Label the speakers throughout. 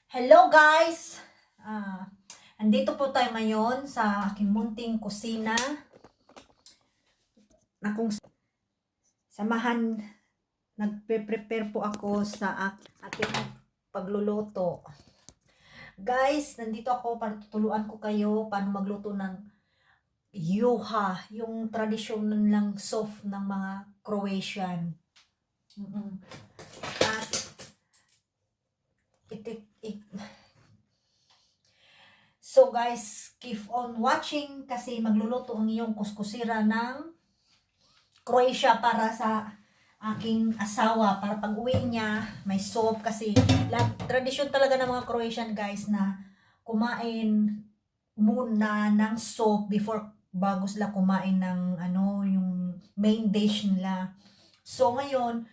Speaker 1: Hello guys! Ah, andito po tayo ngayon sa aking munting kusina na kung samahan, nagpe-prepare po ako sa aking pagluluto. Guys, nandito ako para tutuluan ko kayo paano magluto ng yuha, yung tradisyonal lang soft ng mga Croatian. At so guys, keep on watching kasi magluluto ang iyong kuskusira ng Croatia para sa aking asawa para pag uwi niya may soup kasi tradisyon talaga ng mga Croatian guys na kumain muna ng soup before bago sila kumain ng yung main dish nila. So ngayon,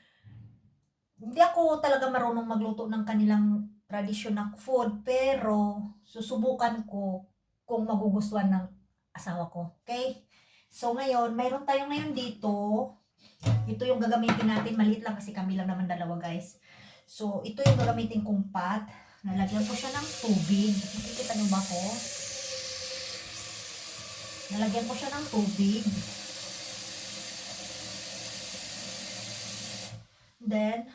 Speaker 1: hindi ako talaga marunong magluto ng kanilang traditional food pero susubukan ko kung magugustuhan ng asawa ko. Okay? So ngayon, mayroon tayo ngayon dito. Ito yung gagamitin natin. Maliit lang kasi kami lang naman dalawa guys. So ito yung gagamitin kong pot. Nalagyan ko siya ng tubig. Nakikita niyo ba ko? Nalagyan ko siya ng tubig. Then,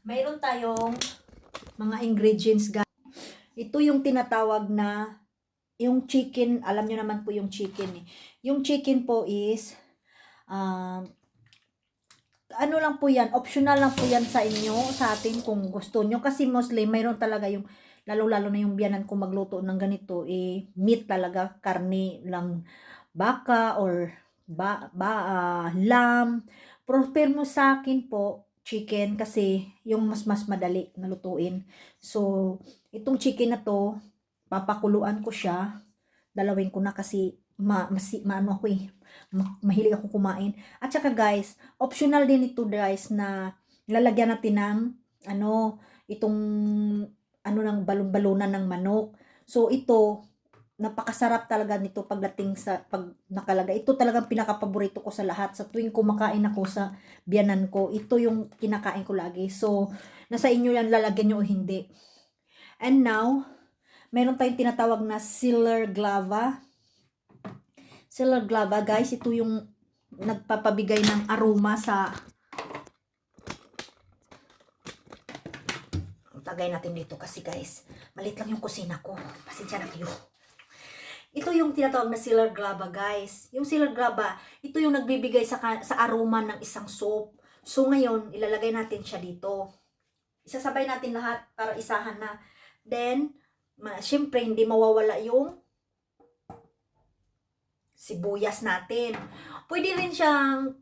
Speaker 1: mayroon tayong mga ingredients guys. Ito yung tinatawag na yung chicken. Alam nyo naman po yung chicken eh. Yung chicken po is ano lang po yan, optional lang po yan sa inyo, sa atin kung gusto nyo. Kasi mostly, mayroon talaga yung, lalo-lalo na yung biyanan kung magluto ng ganito, meat talaga, karne lang, baka or lamb. Pero mo sa akin po, chicken kasi yung mas madali na lutuin. So, itong chicken na to, papakuluan ko siya. Dalawin ko na kasi maano ako mahilig ako kumain. At saka guys, optional din ito guys na lalagyan natin ng itong ng balon-balunan ng manok. So ito, napakasarap talaga nito pagdating sa pag nakalagay. Ito talagang pinaka-paborito ko sa lahat. Sa tuwing kumakain ako sa biyanan ko, ito yung kinakain ko lagi. So, nasa inyo yan lalagyan nyo o hindi. And now, meron tayong tinatawag na Silver Glava. Silver Glava, guys, ito yung nagpapabigay ng aroma sa tagay natin dito kasi guys, malit lang yung kusina ko. Pasensya na kayo. Ito yung tinatawag na Silver Glava, guys. Yung Silver Glava, ito yung nagbibigay sa aroma ng isang soup. So ngayon, ilalagay natin siya dito. Isasabay natin lahat para isahan na. Then, syempre, hindi mawawala yung sibuyas natin. Pwede rin siyang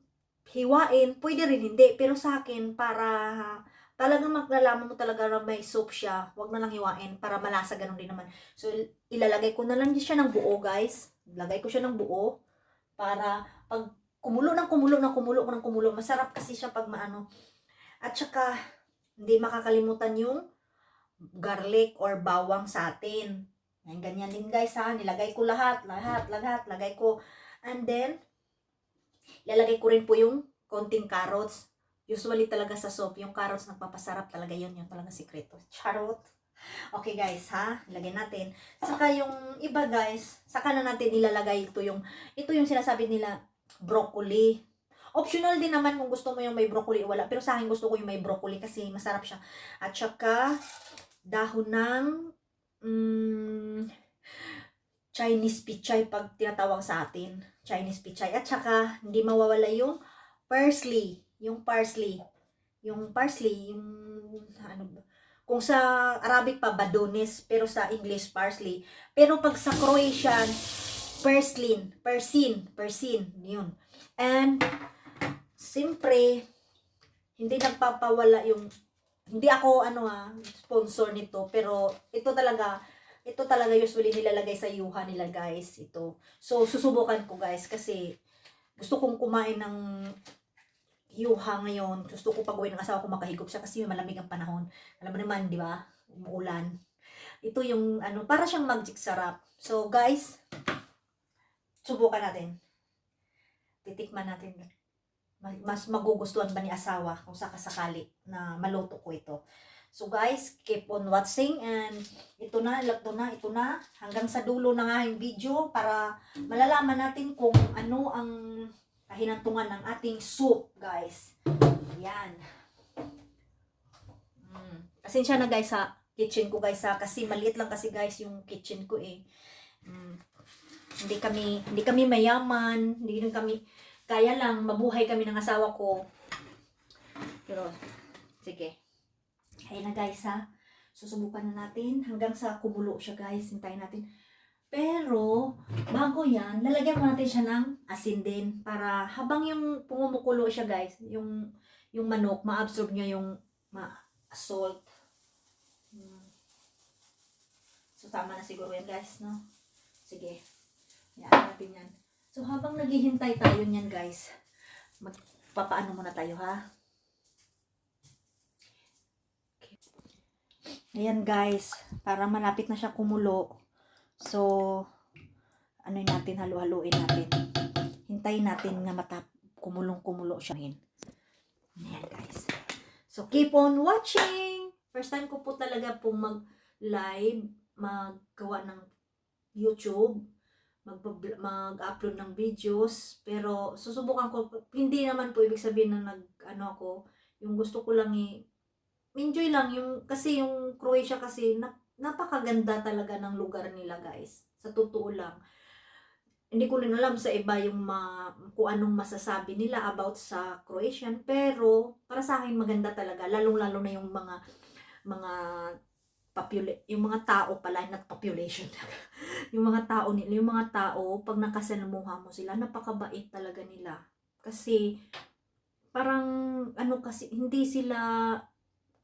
Speaker 1: hiwain, pwede rin hindi. Pero sa akin, para talagang maglalaman mo talaga na may soup siya, wag na lang hiwain para malasa, ganun din naman. So, ilalagay ko na lang siya ng buo, guys. Lagay ko siya ng buo para pag kumulo ng kumulo, masarap kasi siya pag maano. At saka, hindi makakalimutan yung garlic or bawang sa atin. Yan, ganyan din guys ha. Nilagay ko lahat. Lagay ko. And then, lalagay ko rin po yung konting carrots. Usually talaga sa soup, yung carrots nagpapasarap talaga yun. Yung talaga sikreto. Charot. Okay guys ha. Ilagay natin. Saka yung iba guys, saka na natin ilalagay ito yung sinasabi nila broccoli. Optional din naman kung gusto mo yung may broccoli o wala. Pero sa akin gusto ko yung may broccoli kasi masarap siya. At saka, dahon ng Chinese pichay pag tinatawag sa atin. Chinese pichay. At saka, hindi mawawala yung parsley. Yung parsley, kung sa Arabic pa, badones, pero sa English, parsley. Pero pag sa Croatian, persin, yun. And, siyempre, hindi nagpapawala hindi ako sponsor nito, pero ito talaga usually nilalagay sa yuha nila guys, ito. So susubukan ko guys kasi gusto kong kumain ng yuha ngayon. Gusto ko pag-uwi ng asawa ko makahigop siya kasi malamig ang panahon. Alam mo naman, di ba? Umuulan. Ito yung para siyang magic sarap. So guys, subukan natin. Titikman natin. Mas magugustuhan ba ni asawa kung sakasakali na maluto ko ito. So guys, keep on watching and ito na, hanggang sa dulo ng aking video para malalaman natin kung ano ang kahinantungan ng ating soup, guys. Yan. Pasensya na guys sa kitchen ko guys kasi maliit lang kasi guys yung kitchen ko eh. Hindi kami mayaman, hindi rin kami kaya lang mabuhay kami ng asawa ko. Pero sige. Ayun na guys ha. Susubukan na natin hanggang sa kumulo siya guys. Hintayin natin. Pero bago yan, lalagyan mo natin siya ng asin din para habang yung pumumukulo siya guys, yung manok ma-absorb niya yung salt. So tama na siguro yan guys, no? Sige. Yan natin yan. So habang naghihintay tayo niyan guys, magpapaano muna tayo ha. Ayan guys, para malapit na siya kumulo. So, ano natin, halu-haluin natin. Hintayin natin na kumulong-kumulo siya. Ayan guys. So, keep on watching! First time ko po talaga pong mag-live, maggawa ng YouTube, mag-upload ng videos. Pero, susubukan ko, hindi naman po ibig sabihin na yung gusto ko lang enjoy lang kasi yung Croatia kasi napakaganda talaga ng lugar nila guys. Sa totoo lang. Hindi ko rin alam sa iba yung kung anong masasabi nila about sa Croatian, pero para sa akin maganda talaga, lalong-lalo na yung yung mga tao pala, not population. yung mga tao nila, yung mga tao pag nakasalamuha mo sila, napakabait talaga nila. Kasi parang kasi hindi sila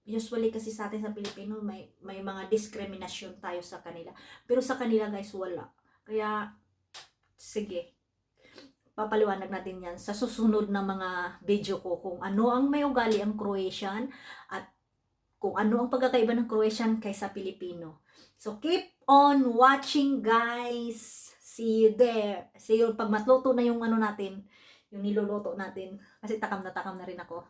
Speaker 1: usually kasi sa atin sa Pilipino may mga discrimination tayo sa kanila. Pero sa kanila guys wala. Kaya sige. Papaliwanag natin 'yan sa susunod na mga video ko kung ano ang may ugali ang Croatian at kung ano ang pagkakaiba ng Croatian kaysa Pilipino. So keep on watching guys. See you there. See you pag matluto na yung natin, yung niluluto natin kasi takam na rin ako.